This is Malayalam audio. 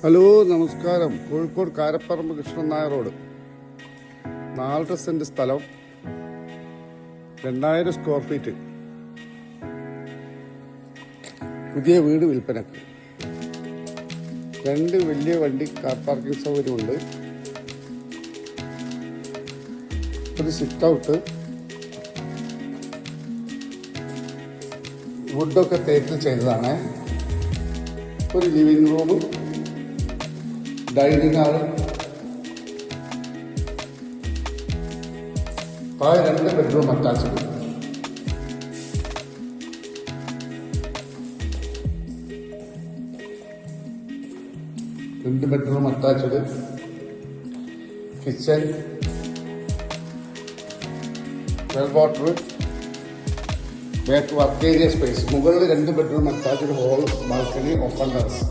ഹലോ നമസ്കാരം. കോഴിക്കോട് കാരപ്പറമ്പ് കൃഷ്ണൻ നായർ റോഡ് 4 സെന്റ് സ്ഥലം, 2000 സ്ക്വയർ ഫീറ്റ്, പുതിയ വീട് വിൽപ്പനക്ക്. 2 വലിയ വണ്ടി കാർ പാർക്കിംഗ് സൗകര്യമുണ്ട്. ഒരു സിറ്റ് ഔട്ട്, വുഡൊക്കെ തേക്ക് ചെയ്തതാണ്. ഒരു ലിവിംഗ് റൂം, ഡൈനിങ് ഹാള്, താഴെ 2 bedroom attached. Kitchen, well water, back work area space. മുകളിൽ 2 bedroom attached, hall, balcony, open terrace.